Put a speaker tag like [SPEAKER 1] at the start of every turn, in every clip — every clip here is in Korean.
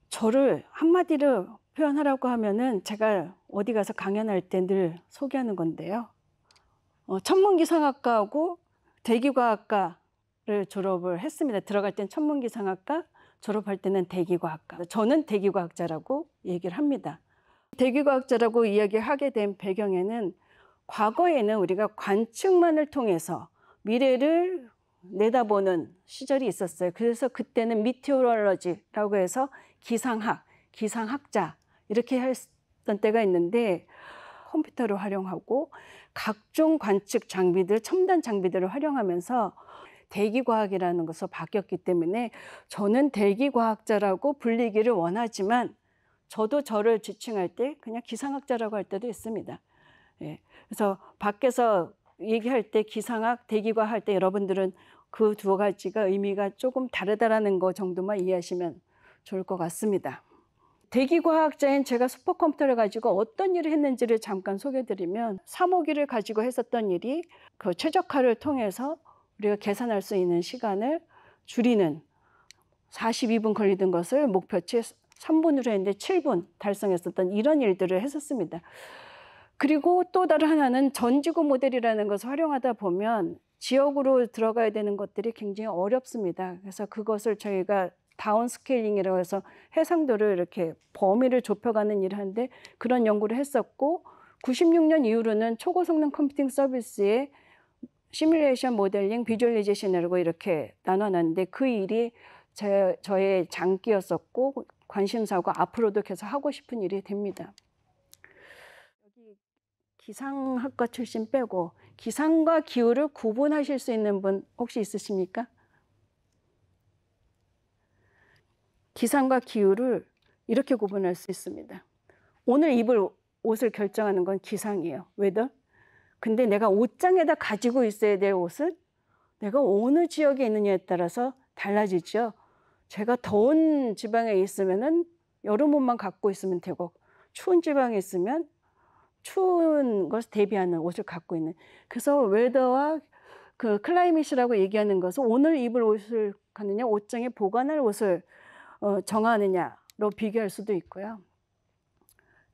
[SPEAKER 1] 저를 한마디로 표현하라고 하면은 제가 어디 가서 강연할 때 늘 소개하는 건데요. 천문기상학과하고 대기과학과를 졸업을 했습니다. 들어갈 땐 천문기상학과, 졸업할 때는 대기과학과. 저는 대기과학자라고 얘기를 합니다. 대기과학자라고 이야기하게 된 배경에는 과거에는 우리가 관측만을 통해서 미래를 내다보는 시절이 있었어요. 그래서 그때는 미티오롤러지라고 해서 기상학, 기상학자 이렇게 했던 때가 있는데 컴퓨터를 활용하고 각종 관측 장비들, 첨단 장비들을 활용하면서 대기과학이라는 것으로 바뀌었기 때문에 저는 대기과학자라고 불리기를 원하지만 저도 저를 지칭할 때 그냥 기상학자라고 할 때도 있습니다. 예. 그래서 밖에서 얘기할 때 기상학, 대기과학 할 때 여러분들은 그 두 가지가 의미가 조금 다르다라는 거 정도만 이해하시면 좋을 것 같습니다. 대기과학자인 제가 슈퍼컴퓨터를 가지고 어떤 일을 했는지를 잠깐 소개해드리면 3호기를 가지고 했었던 일이 그 최적화를 통해서 우리가 계산할 수 있는 시간을 줄이는 42분 걸리던 것을 목표치 3분으로 했는데 7분 달성했었던 이런 일들을 했었습니다. 그리고 또 다른 하나는 전지구 모델이라는 것을 활용하다 보면 지역으로 들어가야 되는 것들이 굉장히 어렵습니다. 그래서 그것을 저희가 다운스케일링이라고 해서 해상도를 이렇게 범위를 좁혀가는 일을 하는데 그런 연구를 했었고 96년 이후로는 초고성능 컴퓨팅 서비스의 시뮬레이션 모델링, 비주얼리제이션이라고 이렇게 나눠놨는데 그 일이 저의 장기였었고 관심사고 앞으로도 계속 하고 싶은 일이 됩니다. 여기 기상학과 출신 빼고 기상과 기후를 구분하실 수 있는 분 혹시 있으십니까? 기상과 기후를 이렇게 구분할 수 있습니다. 오늘 입을 옷을 결정하는 건 기상이에요. 웨더. 근데 내가 옷장에다 가지고 있어야 될 옷은 내가 어느 지역에 있느냐에 따라서 달라지죠. 제가 더운 지방에 있으면은 여름 옷만 갖고 있으면 되고 추운 지방에 있으면 추운 것을 대비하는 옷을 갖고 있는. 그래서 웨더와 그 클라이밋이라고 얘기하는 것은 오늘 입을 옷을 갖느냐, 옷장에 보관할 옷을 정하느냐로 비교할 수도 있고요.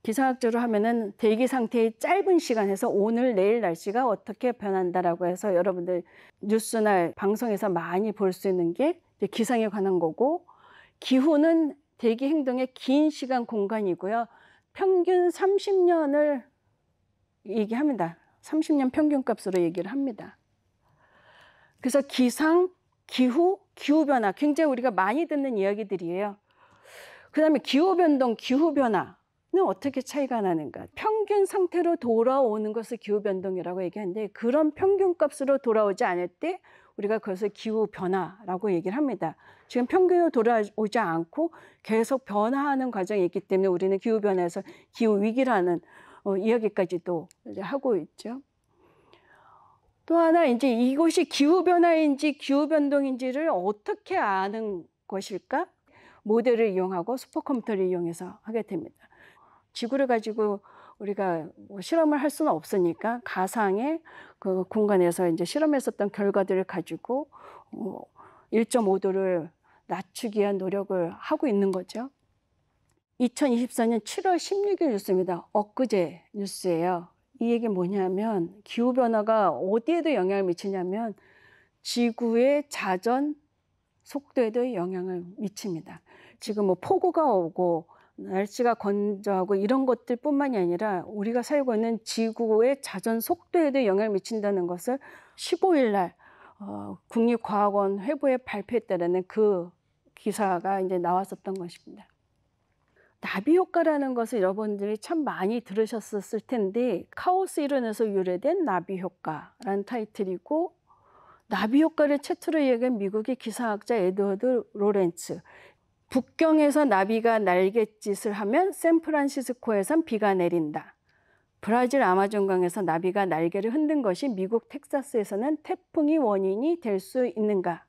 [SPEAKER 1] 기상학적으로 하면은 대기 상태의 짧은 시간에서 오늘 내일 날씨가 어떻게 변한다라고 해서 여러분들 뉴스나 방송에서 많이 볼 수 있는 게 기상에 관한 거고, 기후는 대기 행동의 긴 시간 공간이고요. 평균 30년을 얘기합니다. 30년 평균값으로 얘기를 합니다. 그래서 기상, 기후, 기후변화 굉장히 우리가 많이 듣는 이야기들이에요. 그 다음에 기후변동, 기후변화는 어떻게 차이가 나는가. 평균 상태로 돌아오는 것을 기후변동이라고 얘기하는데 그런 평균값으로 돌아오지 않을 때 우리가 그것을 기후변화라고 얘기를 합니다. 지금 평균으로 돌아오지 않고 계속 변화하는 과정이 있기 때문에 우리는 기후변화에서 기후위기라는 이야기까지도 이제 하고 있죠. 또 하나 이제 이것이 기후변화인지 기후변동인지를 어떻게 아는 것일까? 모델을 이용하고 슈퍼컴퓨터를 이용해서 하게 됩니다. 지구를 가지고 우리가 실험을 할 수는 없으니까 가상의 그 공간에서 이제 실험했었던 결과들을 가지고 1.5도를 낮추기 위한 노력을 하고 있는 거죠. 2024년 7월 16일 뉴스입니다. 엊그제 뉴스예요. 이 얘기 뭐냐면 기후변화가 어디에도 영향을 미치냐면 지구의 자전 속도에도 영향을 미칩니다. 지금 뭐 폭우가 오고 날씨가 건조하고 이런 것들 뿐만이 아니라 우리가 살고 있는 지구의 자전 속도에도 영향을 미친다는 것을 15일 날 국립과학원 회부에 발표했다라는 그 기사가 이제 나왔었던 것입니다. 나비 효과라는 것을 여러분들이 참 많이 들으셨을 텐데 카오스 이론에서 유래된 나비 효과라는 타이틀이고, 나비 효과를 최초로 얘기한 미국의 기상학자 에드워드 로렌츠. 북경에서 나비가 날갯짓을 하면 샌프란시스코에선 비가 내린다. 브라질 아마존강에서 나비가 날개를 흔든 것이 미국 텍사스에서는 태풍이 원인이 될 수 있는가?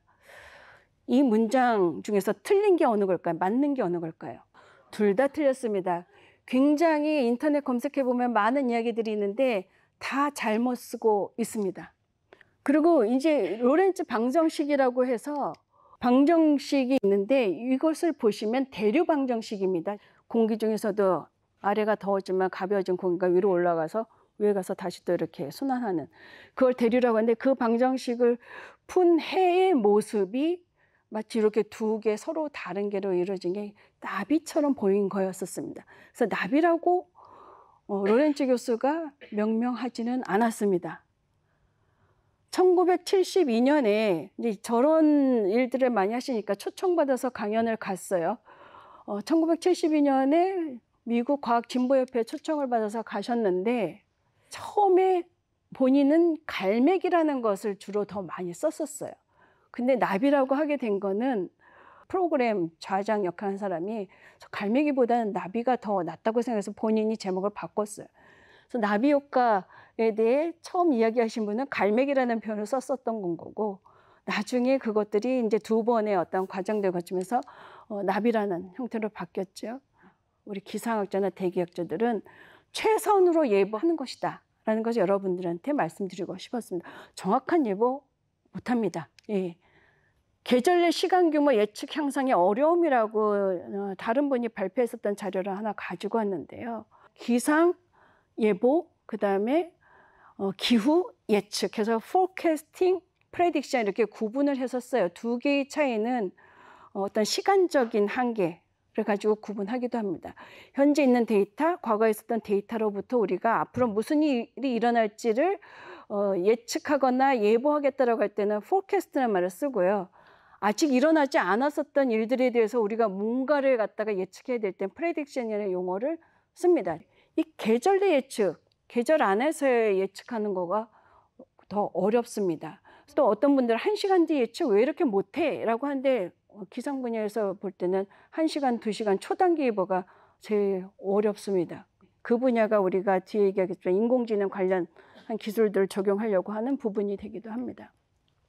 [SPEAKER 1] 이 문장 중에서 틀린 게 어느 걸까요? 맞는 게 어느 걸까요? 둘 다 틀렸습니다. 굉장히 인터넷 검색해 보면 많은 이야기들이 있는데 다 잘못 쓰고 있습니다. 그리고 이제 로렌츠 방정식이라고 해서 방정식이 있는데 이것을 보시면 대류 방정식입니다. 공기 중에서도 아래가 더워지면 가벼워진 공기가 위로 올라가서 위에 가서 다시 또 이렇게 순환하는, 그걸 대류라고 하는데, 그 방정식을 푼 해의 모습이 마치 이렇게 두 개 서로 다른 개로 이루어진 게 나비처럼 보인 거였었습니다. 그래서 나비라고 로렌츠 교수가 명명하지는 않았습니다. 1972년에 이제 저런 일들을 많이 하시니까 초청받아서 강연을 갔어요. 1972년에 미국 과학진보협회에 초청을 받아서 가셨는데, 처음에 본인은 갈매기라는 것을 주로 더 많이 썼었어요. 근데 나비라고 하게 된 거는 프로그램 좌장 역할한 사람이 갈매기보다는 나비가 더 낫다고 생각해서 본인이 제목을 바꿨어요. 그래서 나비 효과에 대해 처음 이야기하신 분은 갈매기라는 표현을 썼었던 거고, 나중에 그것들이 이제 두 번의 어떤 과정들을 거치면서 나비라는 형태로 바뀌었죠. 우리 기상학자나 대기학자들은 최선으로 예보하는 것이다 라는 것을 여러분들한테 말씀드리고 싶었습니다. 정확한 예보 못합니다. 예. 계절 내 시간 규모 예측 향상의 어려움이라고 다른 분이 발표했었던 자료를 하나 가지고 왔는데요. 기상 예보, 그 다음에 기후 예측 해서 forecasting, prediction 이렇게 구분을 했었어요. 두 개의 차이는 어떤 시간적인 한계를 가지고 구분하기도 합니다. 현재 있는 데이터, 과거에 있었던 데이터로부터 우리가 앞으로 무슨 일이 일어날지를 예측하거나 예보하겠다라고 할 때는 forecast라는 말을 쓰고요. 아직 일어나지 않았었던 일들에 대해서 우리가 뭔가를 갖다가 예측해야 될 땐 prediction이라는 용어를 씁니다. 이 계절 내 예측, 계절 안에서 예측하는 거가 더 어렵습니다. 또 어떤 분들은 1시간 뒤 예측 왜 이렇게 못해? 라고 하는데, 기상 분야에서 볼 때는 1시간, 2시간 초단기 예보가 제일 어렵습니다. 그 분야가 우리가 뒤에 얘기하겠지만 인공지능 관련한 기술들을 적용하려고 하는 부분이 되기도 합니다.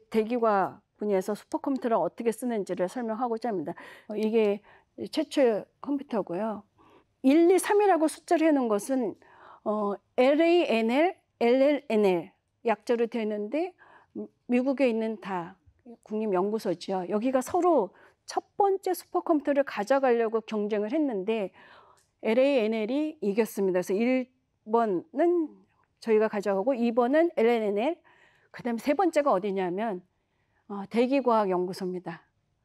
[SPEAKER 1] 대기과 분야에서 슈퍼컴퓨터를 어떻게 쓰는지를 설명하고자 합니다. 이게 최초의 컴퓨터고요. 1, 2, 3이라고 숫자를 해놓은 것은 LANL, LLNL 약자로 되는데, 미국에 있는 다 국립연구소죠. 여기가 서로 첫 번째 슈퍼컴퓨터를 가져가려고 경쟁을 했는데 LANL이 이겼습니다. 그래서 1번은 저희가 가져가고 2번은 LLNL, 그 다음에 세 번째가 어디냐면 대기과학연구소입니다.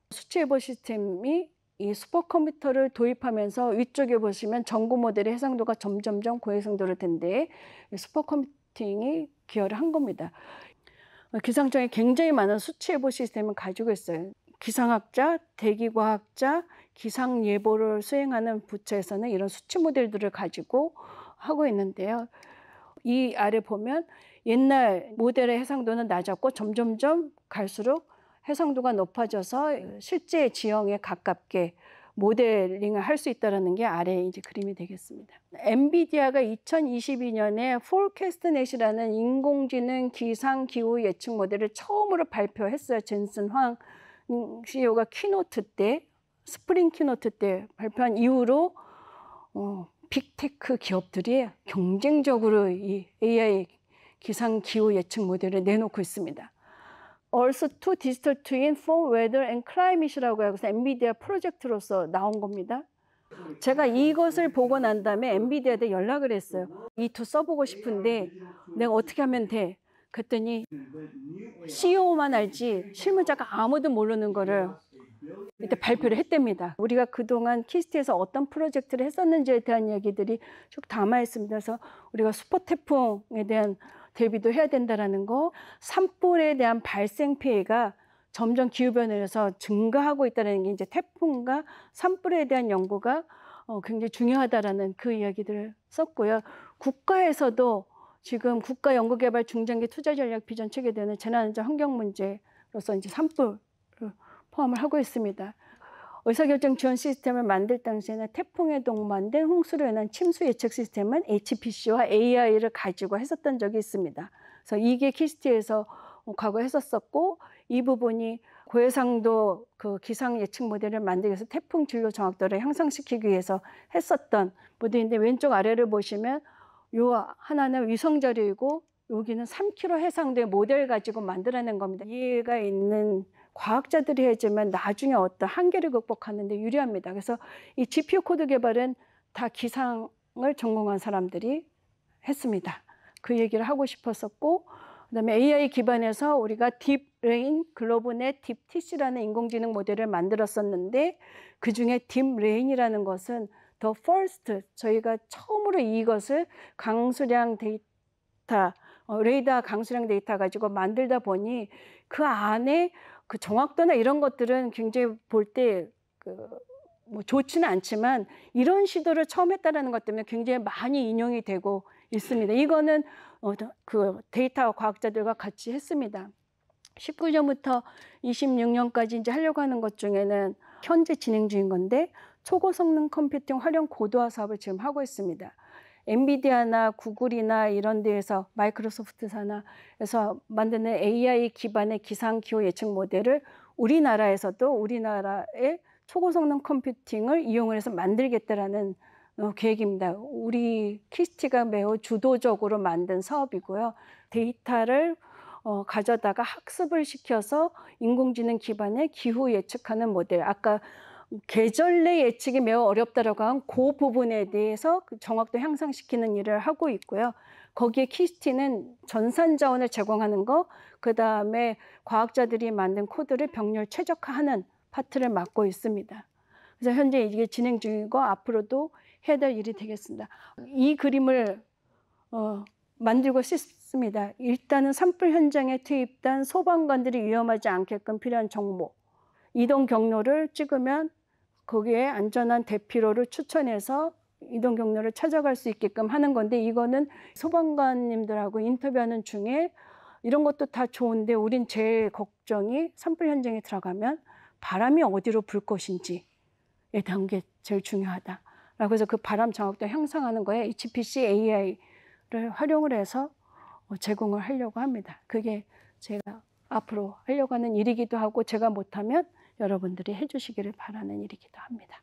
[SPEAKER 1] 수치예보 시스템이 이 슈퍼컴퓨터를 도입하면서 위쪽에 보시면 전구 모델의 해상도가 점점점 고해상도로 된데 슈퍼컴퓨팅이 기여를 한 겁니다. 기상청에 굉장히 많은 수치예보 시스템을 가지고 있어요. 기상학자, 대기과학자, 기상예보를 수행하는 부처에서는 이런 수치 모델들을 가지고 하고 있는데요. 이 아래 보면 옛날 모델의 해상도는 낮았고 점점점 갈수록 해상도가 높아져서 실제 지형에 가깝게 모델링을 할 수 있다는 게 아래 이제 그림이 되겠습니다. 엔비디아가 2022년에 포캐스트넷이라는 인공지능 기상 기후 예측 모델을 처음으로 발표했어요. 젠슨 황 CEO가 키노트 때, 스프링 키노트 때 발표한 이후로 빅테크 기업들이 경쟁적으로 이 AI 기상 기후 예측 모델을 내놓고 있습니다. Earth-2 Digital Twin for Weather and Climate이라고 해서 엔비디아 프로젝트로서 나온 겁니다. 제가 이것을 보고 난 다음에 엔비디아한테 연락을 했어요. 이 툴 써보고 싶은데 내가 어떻게 하면 돼? 그랬더니 CEO만 알지 실무자가 아무도 모르는 거를 이때 발표를 했답니다. 우리가 그동안 키스트에서 어떤 프로젝트를 했었는지에 대한 얘기들이 쭉 담아 있습니다. 그래서 우리가 슈퍼 태풍에 대한 대비도 해야 된다는 거, 산불에 대한 발생 피해가 점점 기후변화에서 증가하고 있다는 게 이제 태풍과 산불에 대한 연구가 굉장히 중요하다라는 그 이야기들을 썼고요. 국가에서도 지금 국가연구개발 중장기 투자전략 비전 체계되는 재난안전 환경 문제로서 이제 산불을 포함을 하고 있습니다. 의사결정 지원 시스템을 만들 당시에는 태풍에 동반된 홍수로 인한 침수 예측 시스템은 HPC와 AI를 가지고 했었던 적이 있습니다. 그래서 이게 키스트에서 과거에 했었었고, 이 부분이 고해상도 그 기상 예측 모델을 만들기 위해서 태풍 진로 정확도를 향상시키기 위해서 했었던 모델인데, 왼쪽 아래를 보시면 요 하나는 위성 자료이고 여기는 3km 해상도의 모델 가지고 만들어낸 겁니다. 이해가 있는 과학자들이 해야지만 나중에 어떤 한계를 극복하는 데 유리합니다. 그래서 이 GPU 코드 개발은 다 기상을 전공한 사람들이 했습니다. 그 얘기를 하고 싶었었고, 그다음에 AI 기반에서 우리가 딥레인 글로브넷 딥TC라는 인공지능 모델을 만들었었는데 그중에 딥레인이라는 것은 더 퍼스트, 저희가 처음으로 이것을 강수량 데이터, 레이더 강수량 데이터 가지고 만들다 보니 그 안에 그 정확도나 이런 것들은 굉장히 볼 때 뭐 좋지는 않지만 이런 시도를 처음 했다는 것 때문에 굉장히 많이 인용이 되고 있습니다. 이거는 그 데이터 과학자들과 같이 했습니다. 19년부터 26년까지 이제 하려고 하는 것 중에는 현재 진행 중인 건데 초고성능 컴퓨팅 활용 고도화 사업을 지금 하고 있습니다. 엔비디아나 구글이나 이런 데에서 마이크로소프트 산하에서 만드는 AI 기반의 기상 기후 예측 모델을 우리나라에서도 우리나라의 초고성능 컴퓨팅을 이용을 해서 만들겠다라는 계획입니다. 우리 키스티가 매우 주도적으로 만든 사업이고요. 데이터를 가져다가 학습을 시켜서 인공지능 기반의 기후 예측하는 모델, 아까 계절 내 예측이 매우 어렵다라고 한 그 부분에 대해서 정확도 향상시키는 일을 하고 있고요. 거기에 키스티는 전산 자원을 제공하는 거, 그다음에 과학자들이 만든 코드를 병렬 최적화하는 파트를 맡고 있습니다. 그래서 현재 이게 진행 중이고 앞으로도 해야 될 일이 되겠습니다. 이 그림을 만들고 싶습니다. 일단은 산불 현장에 투입된 소방관들이 위험하지 않게끔 필요한 정보, 이동 경로를 찍으면 거기에 안전한 대피로를 추천해서 이동 경로를 찾아갈 수 있게끔 하는 건데, 이거는 소방관님들하고 인터뷰하는 중에 이런 것도 다 좋은데 우린 제일 걱정이 산불 현장에 들어가면 바람이 어디로 불 것인지에 대한 게 제일 중요하다라고 해서 그 바람 정확도 향상하는 거에 HPC AI를 활용을 해서 제공을 하려고 합니다. 그게 제가 앞으로 하려고 하는 일이기도 하고 제가 못하면 여러분들이 해주시기를 바라는 일이기도 합니다.